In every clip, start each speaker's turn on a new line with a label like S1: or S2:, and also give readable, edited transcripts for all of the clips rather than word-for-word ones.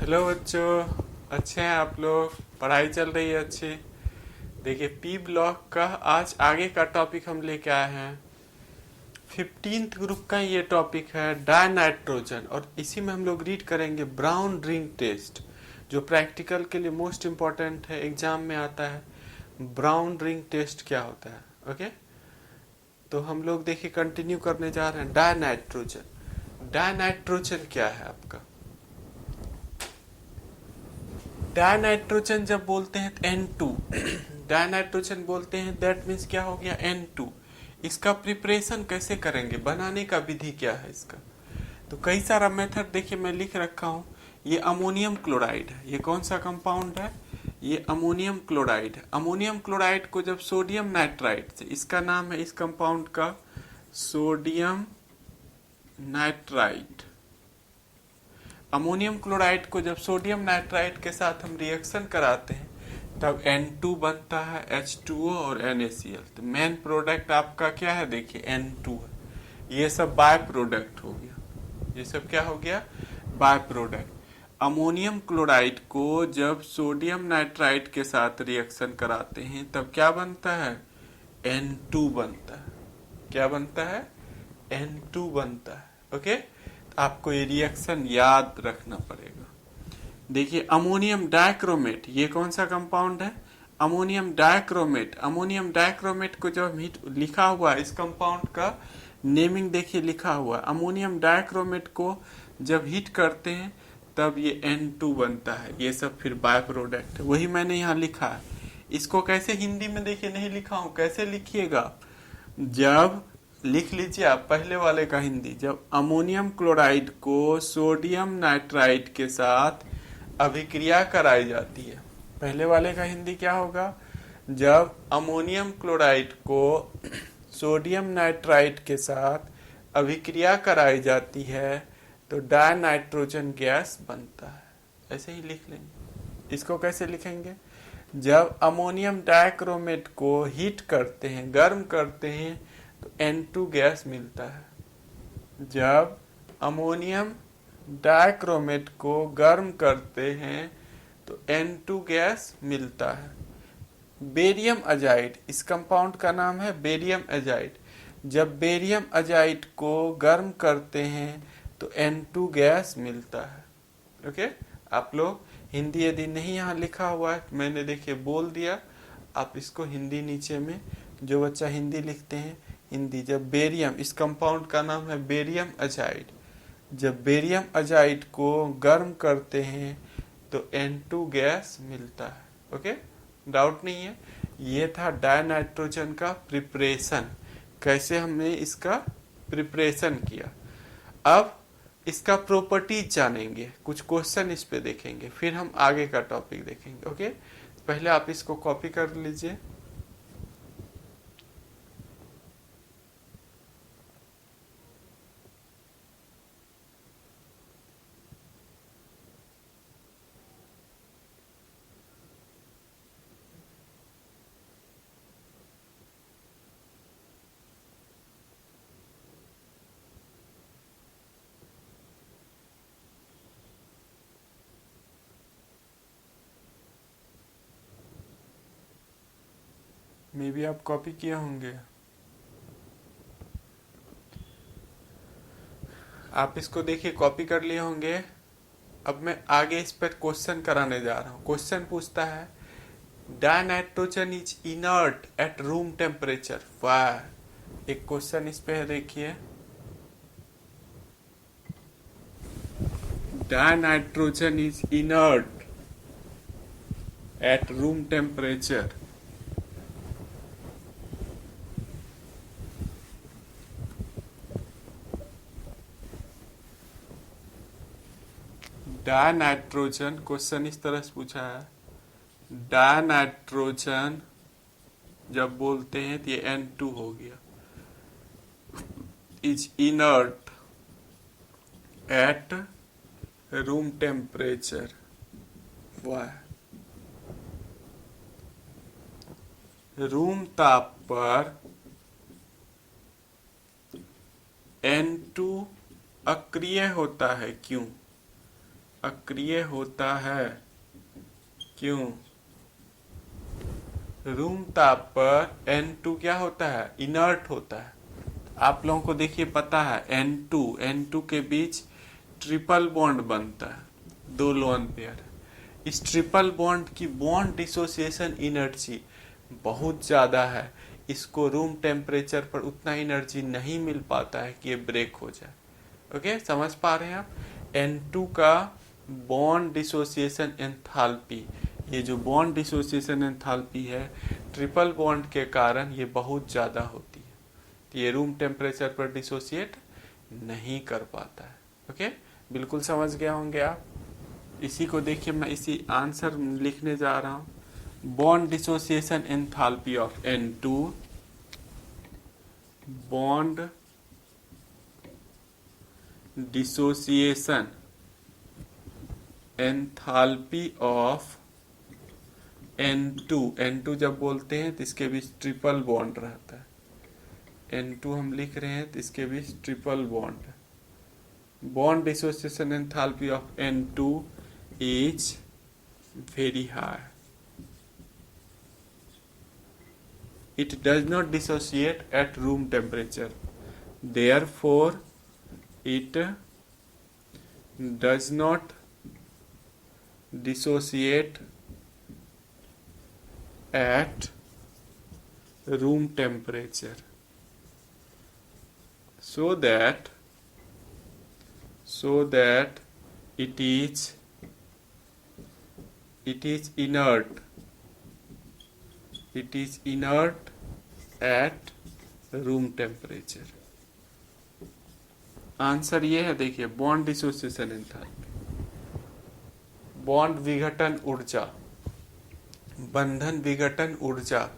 S1: Hello बच्चों, अच्छे हैं आप लोग? पढ़ाई चल रही है अच्छी? देखिए, पी ब्लॉक का आज आगे का टॉपिक हम लेके आए हैं। 15th ग्रुप का ये टॉपिक है डायनाइट्रोजन, और इसी में हम लोग रीड करेंगे ब्राउन रिंग टेस्ट, जो प्रैक्टिकल के लिए मोस्ट इम्पॉर्टेंट है, एग्जाम में आता है। ब्राउन रिंग टेस्ट क्या होता है? ओके, तो हम लोग देखिए कंटिन्यू करने जा रहे हैं। डायनाइट्रोजन, डायनाइट्रोजन क्या है आपका? डायनाइट्रोजन जब बोलते हैं N2, डायनाइट्रोजन बोलते हैं, दैट मीन्स क्या हो गया? N2। इसका प्रिपरेशन कैसे करेंगे, बनाने का विधि क्या है इसका? तो कई सारा मेथड देखिए मैं लिख रखा हूँ। ये अमोनियम क्लोराइड है। ये कौन सा कंपाउंड है? ये अमोनियम क्लोराइड है। अमोनियम क्लोराइड को जब सोडियम नाइट्राइट से, इसका नाम है इस कंपाउंड का सोडियम नाइट्राइट। अमोनियम क्लोराइड को जब सोडियम नाइट्राइट के साथ हम रिएक्शन कराते हैं तब N2 बनता है, H2O और NaCl। तो मेन प्रोडक्ट आपका क्या है? देखिए N2 है। ये सब बाय प्रोडक्ट हो गया। ये सब क्या हो गया? By product. अमोनियम क्लोराइड को जब सोडियम नाइट्राइट के साथ रिएक्शन कराते हैं तब क्या बनता है? N2 बनता है। क्या बनता है? N2 बनता है। ओके, आपको ये रिएक्शन याद रखना पड़ेगा। देखिए, अमोनियम डाइक्रोमेट, ये कौन सा कंपाउंड है? Ammonium dichromate. अमोनियम डाइक्रोमेट को जब हीट लिखा हुआ है, इस कंपाउंड का नेमिंग देखिए लिखा हुआ है। अमोनियम डाइक्रोमेट को जब हीट करते हैं तब ये N2 बनता है। ये सब फिर बाय प्रोडक्ट है, वही मैंने यहाँ लिखा है। इसको कैसे हिंदी में देखिए नहीं लिखा हूं, कैसे लिखिएगा? जब लिख लीजिए आप पहले वाले का हिंदी, जब अमोनियम क्लोराइड को सोडियम नाइट्राइट के साथ अभिक्रिया कराई जाती है। पहले वाले का हिंदी क्या होगा? जब अमोनियम क्लोराइड को सोडियम नाइट्राइट के साथ अभिक्रिया कराई जाती है तो डायनाइट्रोजन गैस बनता है। ऐसे ही लिख लेंगे। इसको कैसे लिखेंगे? जब अमोनियम डाइक्रोमेट को हीट करते हैं, गर्म करते हैं, तो N2 गैस मिलता है। जब अमोनियम डाइक्रोमेट को गर्म करते हैं तो N2 गैस मिलता है। बेरियम अजाइड, इस कंपाउंड का नाम है बेरियम अजाइड। जब बेरियम अजाइड को गर्म करते हैं तो N2 गैस मिलता है। ओके, आप लोग हिंदी यदि नहीं यहाँ लिखा हुआ है, मैंने देखिए बोल दिया, आप इसको हिंदी नीचे में, जो बच्चा हिंदी लिखते हैं हिंदी, जब बेरियम, इस कंपाउंड का नाम है बेरियम अजाइड, जब बेरियम अजाइड को गर्म करते हैं तो N2 गैस मिलता है। ओके, डाउट नहीं है? ये था डायनाइट्रोजन का प्रिपरेशन, कैसे हमने इसका प्रिपरेशन किया। अब इसका प्रॉपर्टीज जानेंगे, कुछ क्वेश्चन इस पे देखेंगे, फिर हम आगे का टॉपिक देखेंगे। ओके, पहले आप इसको कॉपी कर लीजिए। मे बी आप कॉपी किए होंगे। आप इसको देखिए कॉपी कर लिए होंगे। अब मैं आगे इस पर क्वेश्चन कराने जा रहा हूँ। क्वेश्चन पूछता है dinitrogen is inert at room temperature. वाह, एक क्वेश्चन इस पे है, देखिए। Dinitrogen is inert at room temperature. Dinitrogen, question इस तरह से पूछा है, डायनाइट्रोजन जब बोलते हैं तो ये N2 हो गया, is inert at room temperature. वाह, रूम ताप पर N2 अक्रिय होता है। क्यों? अक्रिय होता है। क्यों? रूम ताप पर N2 क्या होता है? इनर्ट होता है। आप लोगों को देखिए पता है N2 के बीच ट्रिपल बॉन्ड बनता है, 2 लोन पेयर। इस ट्रिपल बॉन्ड की बॉन्ड डिसोसिएशन एनर्जी बहुत ज़्यादा है। इसको रूम टेम्परेचर पर उतना एनर्जी नहीं मिल पाता है कि ये ब्रेक हो जाए। ओके, समझ पा रहे हैं आप? N2 का बॉन्ड डिसोसिएशन एंथैल्पी, ये जो बॉन्ड डिसोसिएशन एंथैल्पी है ट्रिपल बॉन्ड के कारण ये बहुत ज़्यादा होती है, तो ये रूम टेम्परेचर पर डिसोसिएट नहीं कर पाता है। ओके, बिल्कुल समझ गया होंगे आप। इसी को देखिए, मैं इसी आंसर लिखने जा रहा हूँ। Bond dissociation enthalpy of N2, bond dissociation enthalpy of N2 जब बोलते हैं तो इसके बीच ट्रिपल बॉन्ड रहता है। N2 हम लिख रहे हैं तो इसके बीच triple bond. Bond dissociation enthalpy of N2 is very high. It does not dissociate at room temperature. Therefore, it does not dissociate at room temperature. So that it is inert. It is inert at room temperature. Answer ये है, देखिए bond dissociation enthalpy, bond विघटन ऊर्जा, बंधन विघटन ऊर्जा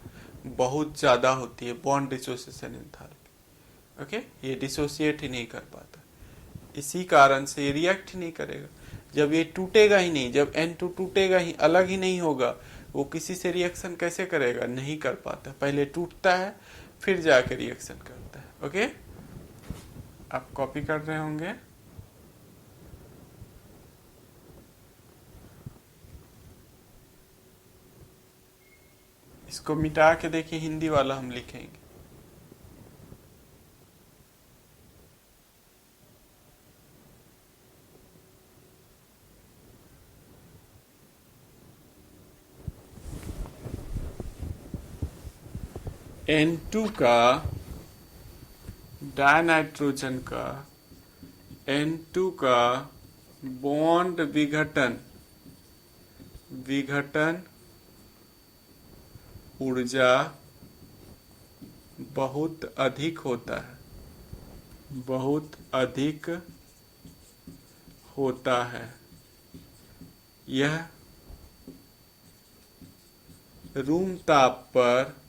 S1: बहुत ज्यादा होती है बॉन्ड डिसोसिएशन एंथैल्पी। ओके, ये डिसोसिएट ही नहीं कर पाता, इसी कारण से ये रिएक्ट ही नहीं करेगा। जब ये टूटेगा ही नहीं, जब N2 टूटेगा ही, अलग ही नहीं होगा, वो किसी से रिएक्शन कैसे करेगा? नहीं कर पाता। पहले टूटता है फिर जाके रिएक्शन करता है। ओके, आप कॉपी कर रहे होंगे। इसको मिटा के देखिए, हिंदी वाला हम लिखेंगे। N2 का डायनाइट्रोजन का N2 का बॉन्ड विघटन ऊर्जा बहुत अधिक होता है, बहुत अधिक होता है। यह रूम ताप पर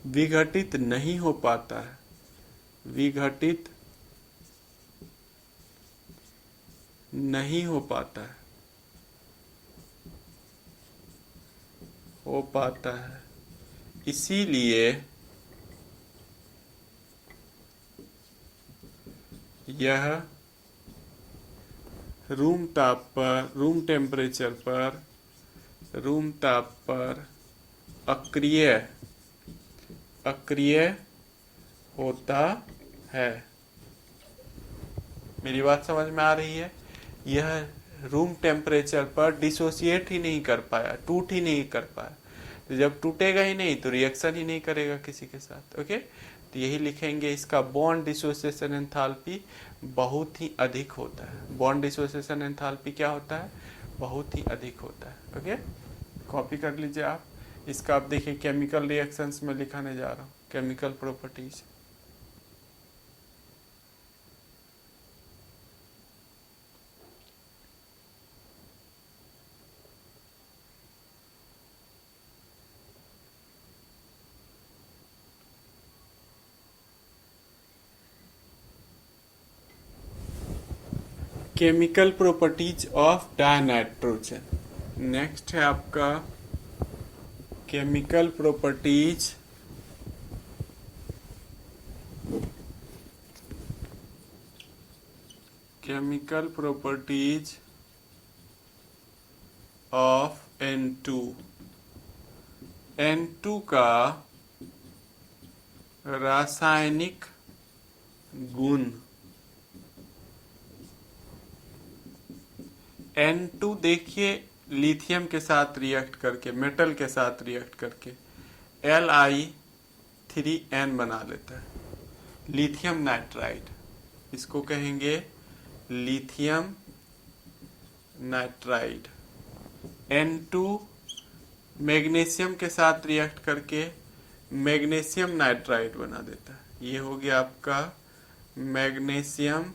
S1: विघटित नहीं हो पाता है, विघटित नहीं हो पाता है, हो पाता है। इसीलिए यह रूम ताप पर अक्रिय होता है। मेरी बात समझ में आ रही है? यह रूम टेम्परेचर पर डिसोसिएट ही नहीं कर पाया, टूट ही नहीं कर पाया। तो जब टूटेगा ही नहीं तो रिएक्शन ही नहीं करेगा किसी के साथ। ओके, तो यही लिखेंगे, इसका बॉन्ड डिसोसिएशन एंथैल्पी बहुत ही अधिक होता है। बॉन्ड डिसोसिएशन एंथैल्पी क्या होता है? बहुत ही अधिक होता है। ओके, कॉपी कर लीजिए आप। इसका आप देखिए केमिकल रिएक्शंस में लिखाने जा रहा हूँ, chemical properties. Chemical properties of dinitrogen. Next है आपका chemical properties chemical properties of N2। N2 का रासायनिक गुण। N2 देखिए लिथियम के साथ रिएक्ट करके, मेटल के साथ रिएक्ट करके Li3n बना लेता है, लिथियम नाइट्राइड। इसको कहेंगे लिथियम नाइट्राइड। N2 मैग्नीशियम के साथ रिएक्ट करके मैग्नीशियम नाइट्राइड बना देता है। ये हो गया आपका मैग्नीशियम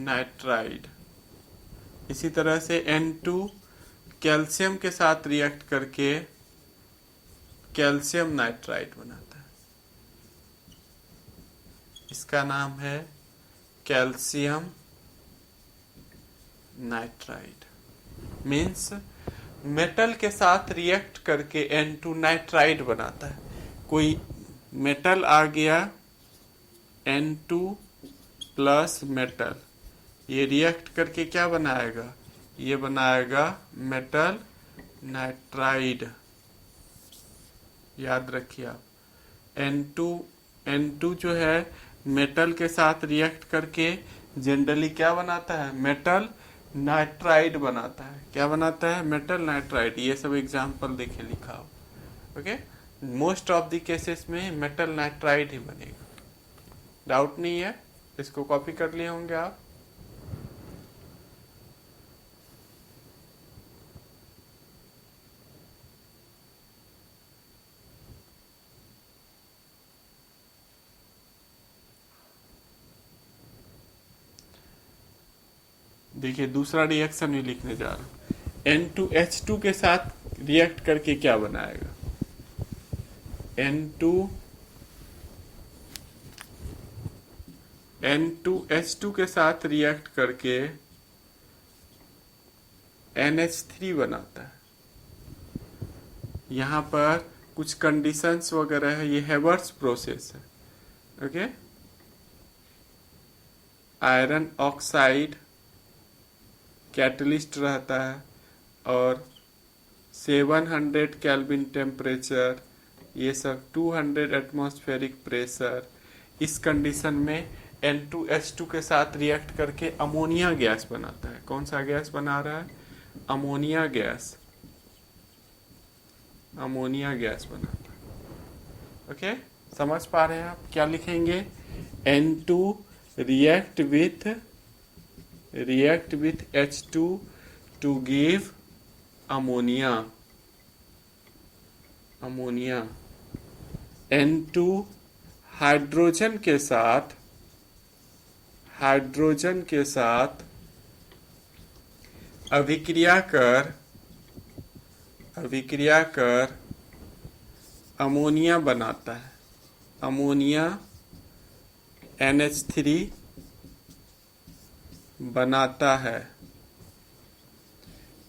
S1: नाइट्राइड। इसी तरह से N2 कैल्शियम के साथ रिएक्ट करके कैल्शियम नाइट्राइड बनाता है। इसका नाम है कैल्शियम नाइट्राइड। मीन्स मेटल के साथ रिएक्ट करके N2 नाइट्राइड बनाता है। कोई मेटल आ गया, N2 प्लस मेटल, ये रिएक्ट करके क्या बनाएगा? ये बनाएगा मेटल नाइट्राइड। याद रखिए आप, N2 जो है मेटल के साथ रिएक्ट करके जनरली क्या बनाता है? मेटल नाइट्राइड बनाता है। क्या बनाता है? Metal nitride. ये सब एग्जाम्पल देखिए लिखा हो। Okay, most of the cases में मेटल नाइट्राइड ही बनेगा, डाउट नहीं है। इसको कॉपी कर लिए होंगे आप। देखिए दूसरा रिएक्शन भी लिखने जा रहा हूं। N2H2 के साथ रिएक्ट करके क्या बनाएगा? N2H2 के साथ रिएक्ट करके NH3 बनाता है। यहाँ पर कुछ कंडीशंस वगैरह है, ये हेवर्स प्रोसेस है। ओके, आयरन ऑक्साइड कैटलिस्ट रहता है और 700 केल्विन टेम्परेचर, ये सब 200 एटमॉस्फेरिक प्रेशर। इस कंडीशन में N2H2 के साथ रिएक्ट करके अमोनिया गैस बनाता है। कौन सा गैस बना रहा है? Ammonia gas. अमोनिया गैस बनाता है। ओके, समझ पा रहे हैं आप? क्या लिखेंगे? N2 react with H2 to give ammonia। Ammonia. N2 hydrogen के साथ अभिक्रिया कर अमोनिया बनाता है। अमोनिया NH3 बनाता है।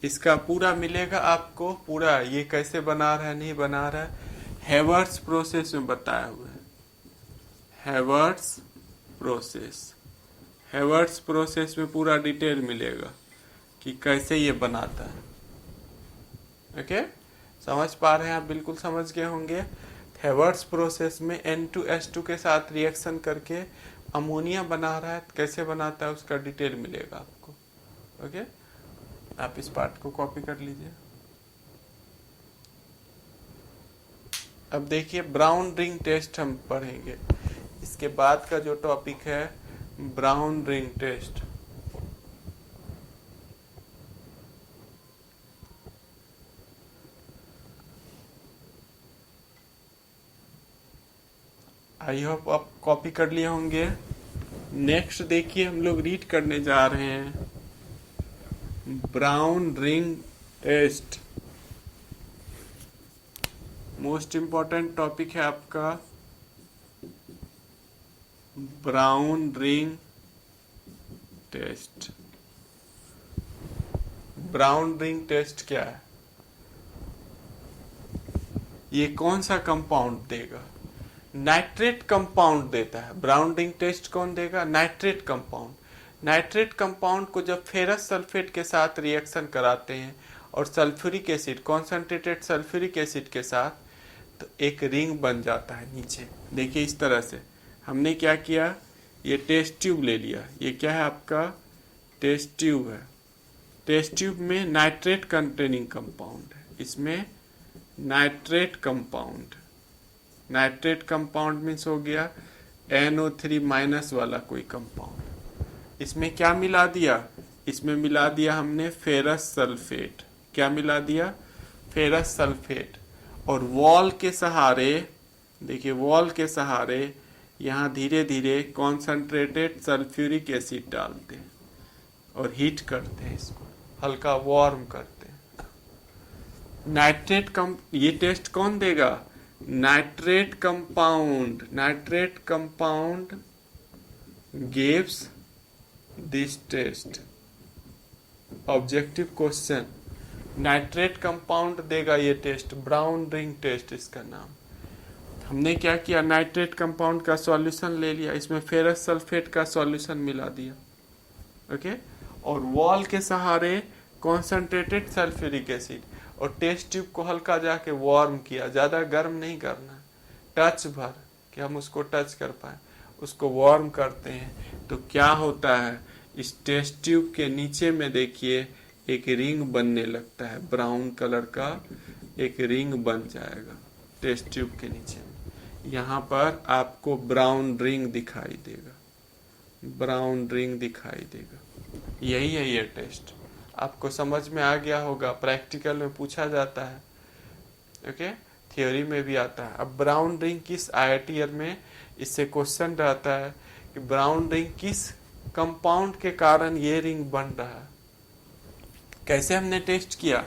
S1: इसका पूरा मिलेगा आपको, पूरा ये कैसे बना रहा है, नहीं बना रहा है, हेवर्स प्रोसेस में बताया हुआ है। हेवर्स प्रोसेस में पूरा डिटेल मिलेगा कि कैसे ये बनाता है। ओके, समझ पा रहे हैं आप? बिल्कुल समझ गए होंगे। हेवर्स प्रोसेस में N2H2 के साथ रिएक्शन करके अमोनिया बना रहा है, कैसे बनाता है उसका डिटेल मिलेगा आपको। ओके, आप इस पार्ट को कॉपी कर लीजिए। अब देखिए ब्राउन रिंग टेस्ट हम पढ़ेंगे। इसके बाद का जो टॉपिक है brown ring test. I hope आप कॉपी कर लिए होंगे। नेक्स्ट देखिए हम लोग रीड करने जा रहे हैं brown ring test. Most important topic है आपका brown ring test. Brown ring test क्या है? ये कौन सा कंपाउंड देगा? नाइट्रेट कंपाउंड देता है। ब्राउन रिंग टेस्ट कौन देगा? Nitrate compound. नाइट्रेट कंपाउंड को जब फेरस सल्फेट के साथ रिएक्शन कराते हैं और sulphuric acid, concentrated sulphuric acid के साथ, तो एक रिंग बन जाता है नीचे। देखिए इस तरह से हमने क्या किया, ये टेस्ट ट्यूब ले लिया। ये क्या है आपका, टेस्ट ट्यूब है। टेस्ट ट्यूब में नाइट्रेट कंटेनिंग कंपाउंड है, इसमें nitrate compound, nitrate compound means हो गया NO3 माइनस वाला कोई कंपाउंड। इसमें क्या मिला दिया, इसमें मिला दिया हमने फेरस सल्फेट। क्या मिला दिया, फेरस सल्फेट। और वॉल के सहारे, देखिए वॉल के सहारे यहाँ धीरे धीरे कॉन्सेंट्रेटेड सल्फ्यूरिक एसिड डालते हैं और हीट करते हैं, इसको हल्का वार्म करते हैं। ये टेस्ट कौन देगा, nitrate compound. Nitrate compound gives this test. Objective question, nitrate compound देगा ये टेस्ट, ब्राउन रिंग टेस्ट इसका नाम। हमने क्या किया, नाइट्रेट कंपाउंड का सॉल्यूशन ले लिया, इसमें फेरस सल्फेट का सॉल्यूशन मिला दिया, ओके। और वॉल के सहारे कॉन्सेंट्रेटेड सल्फ्यूरिक एसिड, और टेस्ट ट्यूब को हल्का जाके वार्म किया, ज्यादा गर्म नहीं करना, टच भर कि हम उसको टच कर पाए, उसको वार्म करते हैं। तो क्या होता है, इस टेस्ट ट्यूब के नीचे में देखिए एक रिंग बनने लगता है, ब्राउन कलर का एक रिंग बन जाएगा टेस्ट ट्यूब के नीचे में। यहाँ पर आपको ब्राउन रिंग दिखाई देगा, ब्राउन रिंग दिखाई देगा। यही है ये टेस्ट। आपको समझ में आ गया होगा, प्रैक्टिकल में पूछा जाता है, ओके, थ्योरी में भी आता है। अब ब्राउन रिंग किस IIT ईयर में इससे क्वेश्चन रहता है कि ब्राउन रिंग किस कंपाउंड के कारण ये रिंग बन रहा है। कैसे हमने टेस्ट किया,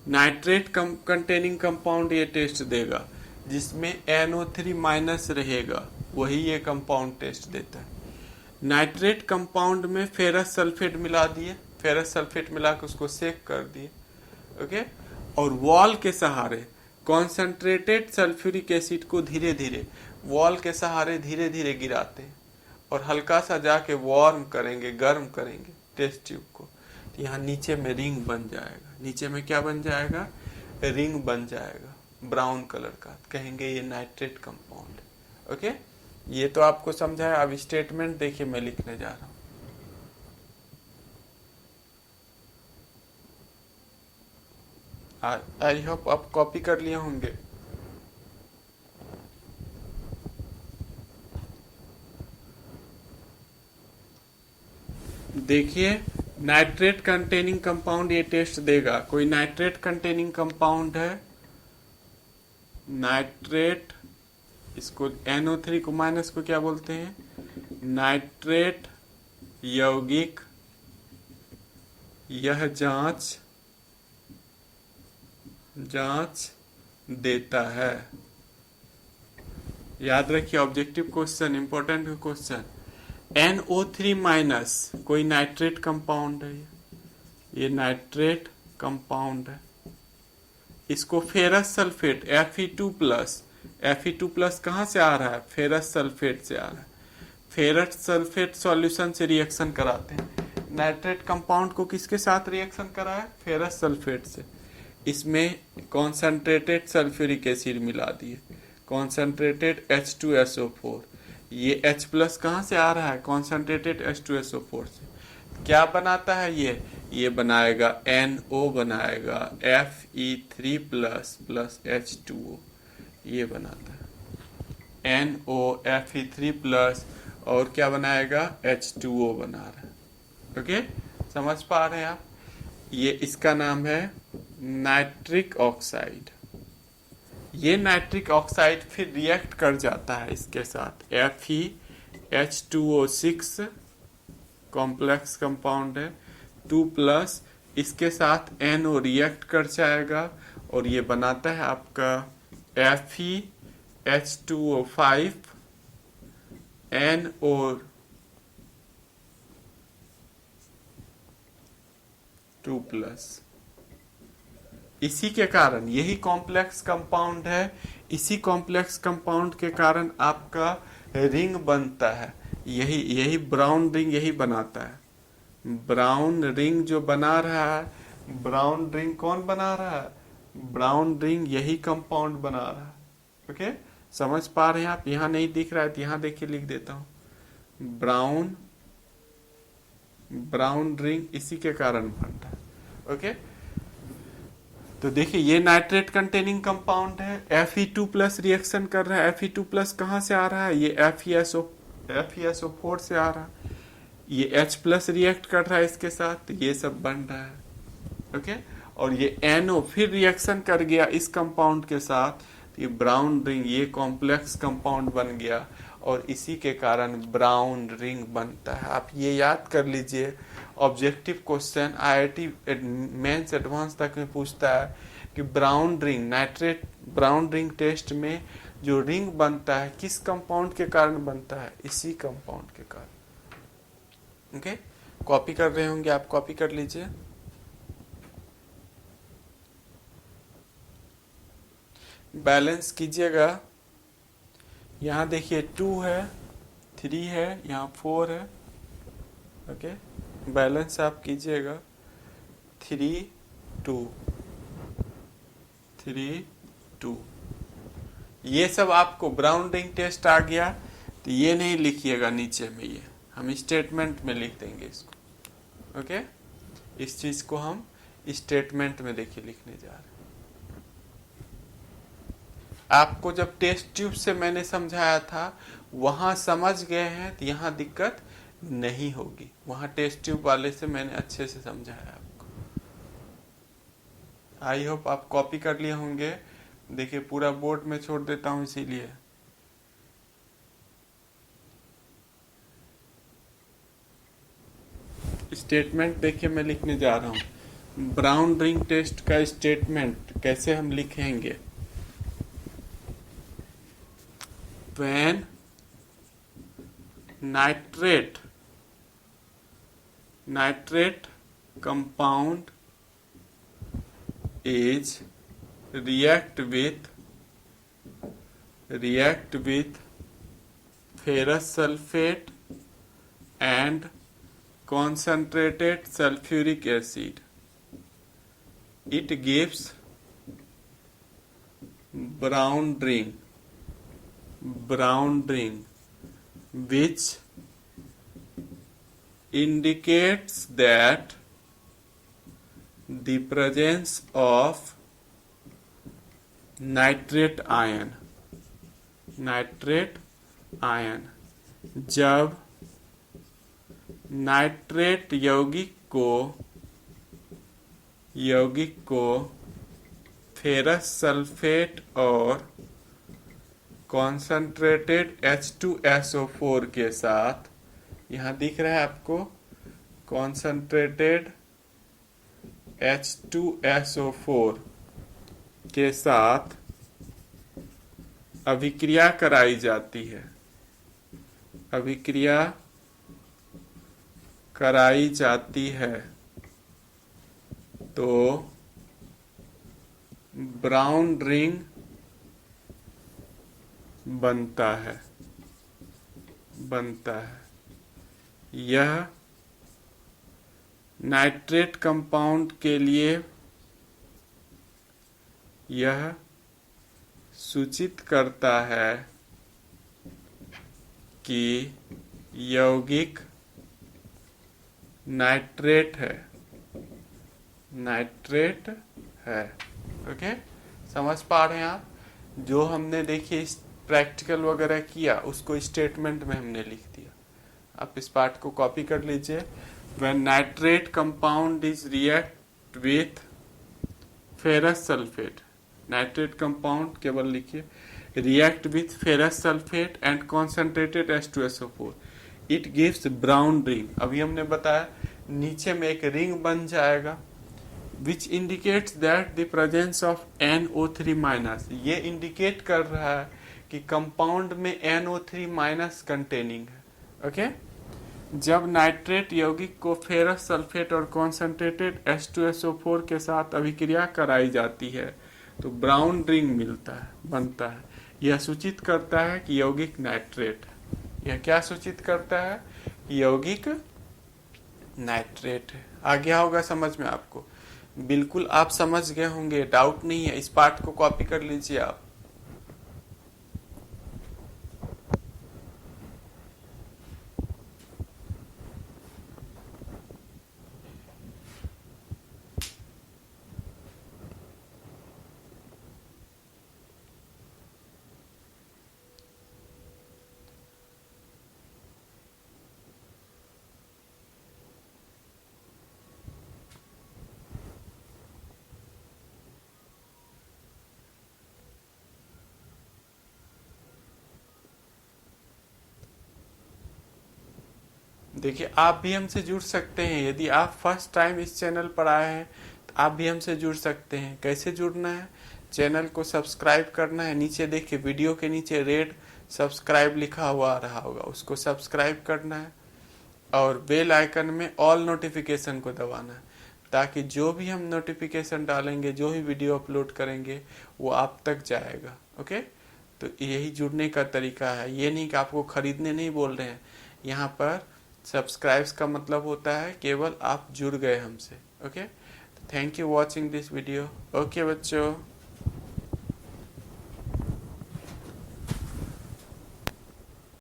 S1: नाइट्रेट कंटेनिंग कंपाउंड ये टेस्ट देगा, जिसमें NO3 माइनस रहेगा, वही ये कंपाउंड टेस्ट देता है। नाइट्रेट कंपाउंड में फेरस सल्फेट मिला दिए, फेरस सल्फेट मिला के उसको सेक कर दिए, ओके। और वॉल के सहारे कॉन्सेंट्रेटेड सल्फ्यूरिक एसिड को धीरे धीरे वॉल के सहारे धीरे धीरे गिराते हैं और हल्का सा जाके वार्म करेंगे, गर्म करेंगे टेस्ट ट्यूब को। तो यहाँ नीचे में रिंग बन जाएगा, नीचे में क्या बन जाएगा, रिंग बन जाएगा ब्राउन कलर का, कहेंगे ये नाइट्रेट कंपाउंड, ओके। ये तो आपको समझा है। अब स्टेटमेंट देखिए मैं लिखने जा रहा हूं। आई होप आप कॉपी कर लिए होंगे। देखिए नाइट्रेट कंटेनिंग कंपाउंड ये टेस्ट देगा। कोई नाइट्रेट कंटेनिंग कंपाउंड है, नाइट्रेट, इसको NO3 को माइनस को क्या बोलते हैं, नाइट्रेट यौगिक। यह जांच देता है। याद रखिए objective question, important question. NO3 minus कोई नाइट्रेट कंपाउंड है, ये नाइट्रेट कंपाउंड है। इसको ferrous sulphate Fe2 plus, Fe2 plus कहाँ से आ रहा है, फेरस सल्फेट से आ रहा है। फेरस सल्फेट सॉल्यूशन से रिएक्शन कराते हैं। नाइट्रेट कंपाउंड को किसके साथ रिएक्शन कराया, फेरस सल्फेट से। इसमें कॉन्सेंट्रेटेड सल्फ्यूरिक एसिड मिला दिए, कॉन्सेंट्रेटेड H2SO4। ये H प्लस कहाँ से आ रहा है, कॉन्सेंट्रेटेड H2SO4 से। क्या बनाता है ये बनाएगा NO बनाएगा, Fe3 प्लस प्लस H2O, ये बनाता है NO Fe3 प्लस, और क्या बनाएगा, H2O बना रहा है, ओके। समझ पा रहे हैं आप। ये इसका नाम है नाइट्रिक ऑक्साइड। ये नाइट्रिक ऑक्साइड फिर रिएक्ट कर जाता है इसके साथ, FeH2O6 कॉम्प्लेक्स कंपाउंड है 2 प्लस, इसके साथ NO रिएक्ट कर जाएगा और ये बनाता है आपका FeH2O5 NO 2 प्लस। इसी के कारण, यही कॉम्प्लेक्स कंपाउंड है, इसी कॉम्प्लेक्स कंपाउंड के कारण आपका रिंग बनता है। यही ब्राउन रिंग यही बनाता है, ब्राउन रिंग जो बना रहा है, ब्राउन रिंग कौन बना रहा है? ब्राउन रिंग यही कंपाउंड बना रहा है। ओके, समझ पा रहे हैं आप? यहाँ नहीं दिख रहा है तो यहाँ देखिए लिख देता हूँ, ब्राउन ब्राउन रिंग इसी के कारण बन रहा है। ओके, तो देखिए ये नाइट्रेट कंटेनिंग कंपाउंड है, Fe2 प्लस रिएक्शन कर रहा है। Fe2 प्लस कहाँ से आ रहा है? ये FeSO4 से आ रहा है। ये H प्लस रिएक्ट कर रहा है इसके साथ, तो ये सब बन रहा है। ओके, और ये NO फिर रिएक्शन कर गया इस कंपाउंड के साथ, तो ये ब्राउन रिंग, ये कॉम्प्लेक्स कंपाउंड बन गया और इसी के कारण ब्राउन रिंग बनता है। आप ये याद कर लीजिए, objective question IIT mains advance तक में पूछता है कि brown ring, nitrate brown ring test में जो रिंग बनता है किस कंपाउंड के कारण बनता है? इसी कंपाउंड के कारण। ओके, कॉपी कर रहे होंगे आप, कॉपी कर लीजिए। बैलेंस कीजिएगा। यहाँ देखिए 2 है, 3 है, यहाँ 4 है। ओके, बैलेंस आप कीजिएगा 3 2 3 2। ये सब आपको ब्राउन रिंग टेस्ट आ गया तो ये नहीं लिखिएगा नीचे में, ये हम स्टेटमेंट में लिख देंगे इसको। ओके, इस चीज को हम स्टेटमेंट में देखिए लिखने जा रहे हैं। आपको जब टेस्ट ट्यूब से मैंने समझाया था वहां समझ गए हैं तो यहाँ दिक्कत नहीं होगी, वहां टेस्ट ट्यूब वाले से मैंने अच्छे से समझाया आपको। आई होप आप कॉपी कर लिए होंगे। देखिए पूरा बोर्ड में छोड़ देता हूं इसीलिए। स्टेटमेंट देखिए मैं लिखने जा रहा हूं, ब्राउन रिंग टेस्ट का स्टेटमेंट कैसे हम लिखेंगे। When nitrate compound is react with ferrous sulfate and concentrated sulfuric acid, it gives brown ring which indicates that the presence of nitrate ion। जब नाइट्रेट यौगिक को फेरस सल्फेट और concentrated H2SO4 के साथ, यहाँ दिख रहा है आपको कॉन्सेंट्रेटेड H2SO4 के साथ अभिक्रिया कराई जाती है, तो ब्राउन रिंग बनता है। यह नाइट्रेट कंपाउंड के लिए यह सूचित करता है कि यौगिक नाइट्रेट है। ओके, समझ पा रहे हैं आप? जो हमने देखिए प्रैक्टिकल वगैरह किया उसको स्टेटमेंट में हमने लिख दिया। आप इस पार्ट को कॉपी कर लीजिए। When nitrate compound is react with ferrous sulphate, nitrate compound केवल लिखिए react with ferrous sulphate and concentrated H2SO4, it gives brown ring. अभी हमने बताया नीचे में एक रिंग बन जाएगा which indicates that the presence of NO3-। ये इंडिकेट कर रहा है कि कंपाउंड में NO3- कंटेनिंग है। ओके, जब नाइट्रेट यौगिक को फेरस सल्फेट और कॉन्सेंट्रेटेड H2SO4 के साथ अभिक्रिया कराई जाती है तो ब्राउन रिंग बनता है। यह सूचित करता है कि यौगिक नाइट्रेट है। यह क्या सूचित करता है? यौगिक नाइट्रेट है। आ गया होगा समझ में आपको? बिल्कुल आप समझ गए होंगे, डाउट नहीं है। इस पार्ट को कॉपी कर लीजिए आप। देखिए आप भी हमसे जुड़ सकते हैं। यदि आप फर्स्ट टाइम इस चैनल पर आए हैं तो आप भी हमसे जुड़ सकते हैं। कैसे जुड़ना है? चैनल को सब्सक्राइब करना है। नीचे देखिए वीडियो के नीचे रेड सब्सक्राइब लिखा हुआ आ रहा होगा, उसको सब्सक्राइब करना है और बेल आइकन में ऑल नोटिफिकेशन को दबाना है, ताकि जो भी हम नोटिफिकेशन डालेंगे, जो भी वीडियो अपलोड करेंगे, वो आप तक जाएगा। ओके, तो यही जुड़ने का तरीका है। ये नहीं कि आपको खरीदने नहीं बोल रहे हैं। यहाँ पर सब्सक्राइब्स का मतलब होता है केवल आप जुड़ गए हमसे। Okay, thank you watching this video. Okay बच्चों।